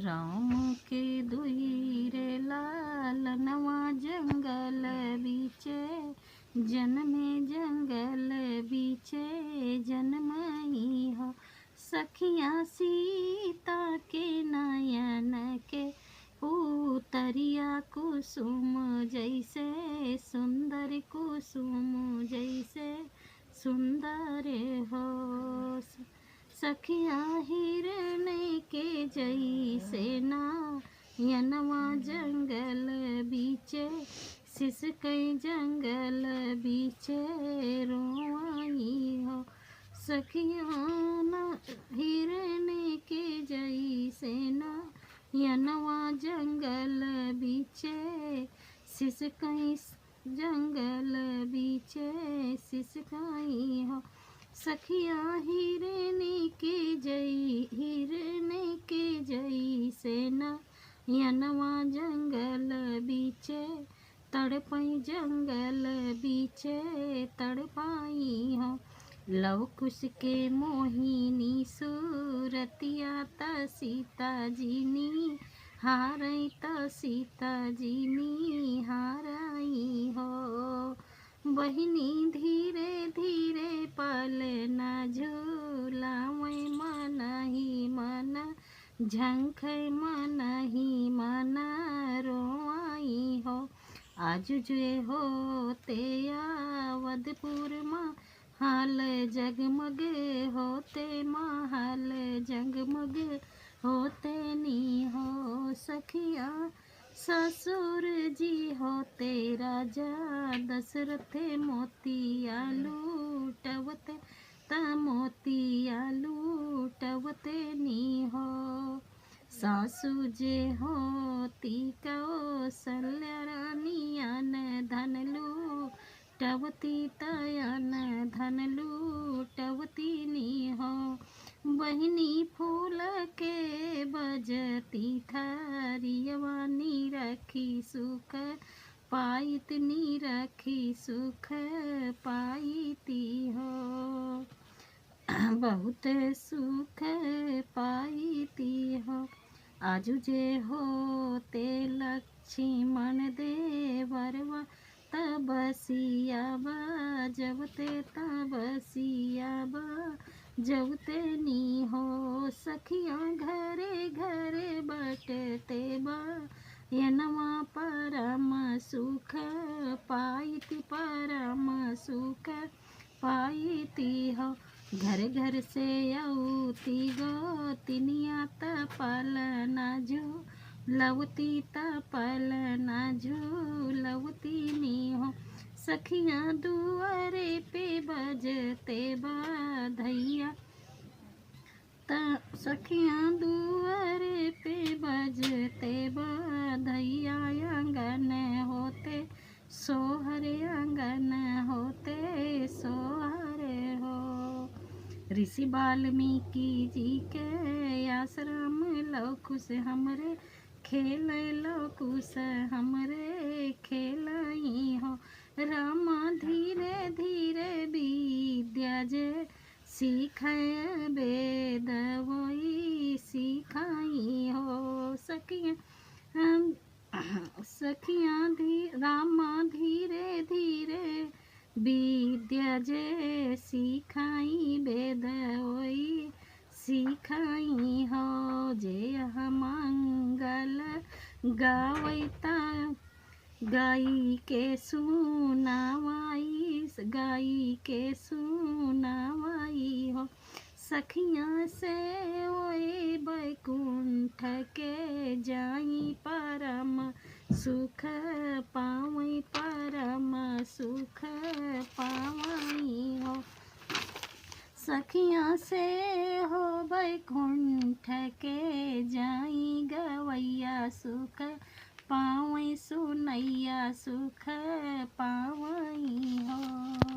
राम के दुई रे लालनवा जंगल बीचे जन्मे जंगल बीचे जन्मई हो। सखिया सीता के नयन के उतरिया कुसुम जैसे सुंदर कुसुम जैसे सुंदर हो। सखिया हिरण के जैसे नयनवा जंगल बीचे सिसकई जंगल बीचे रोआई हो। सखिया हिरण के जैसे नयनवा जंगल बीचे सिसकई जंगल बीचे सिसकई हो। सखिया हिरण के जैसे नयनवा जंगल बीचे तड़पई जंगल बीचे तड़पाई हो। लव कुश के मोहिनी सूरतिया त सीता जीनी हारई त सीता जीनी हारई हो। बहिनी धीरे धीरे पलना झूलावै मन ही मन झंखै मन ही मन रोआई हो। आज जे होते अवधपुर महल जगमग होते महल जगमग होते नी हो। सखिया ससुर जी होते राजा दशरथ मोतिया लूटवते त मोतिया लूटवते नी हो। सासु जे होती कौशल्या रानी अन धन लूटवती तयन धन लूटवती नी हो। बहिनी फूल के बजती थरियवा नी रखी सुख पाइत नी रखी सुख पाईती हो। बहुत सुख पाईती हो। आजु जे होते लक्ष्मण देवरवा तबसिया बजवते तबसिया बजवते नी हो। सखिया घरे घरे बटते बयनवा परम सुख पाईती परम सुख पाईती हो। घर घर से औती गोतिनिया त पलना झूलवती त पलना झूलवती नी हो। सखिया दुआरे पे बजते बधैया सखिया दुआरे पे बजते बधैया आंगन होते सोहर आंगन होते सोहर हो। ऋषि वाल्मीकि जी के आश्रम लवकुश हमरे खेल लवकुश हमरे खेलई हो। रामा धीरे धीरे विद्या जे सीखै वेद वही सीखाई हो। सखिया रामा धीरे धीरे विद्या जे सीखाई वेद वही सीखाई हो। जे मंगल गावैता गाई के सुनावाई गाई के सुनावाई हो। सखिया से ओए बैकुंठ के जाई परम सुख पावई परम सुख पावई हो। सखिया से हो बैकुंठ के जाई गवैया सुख पावई सुनैया सुख पावई हो।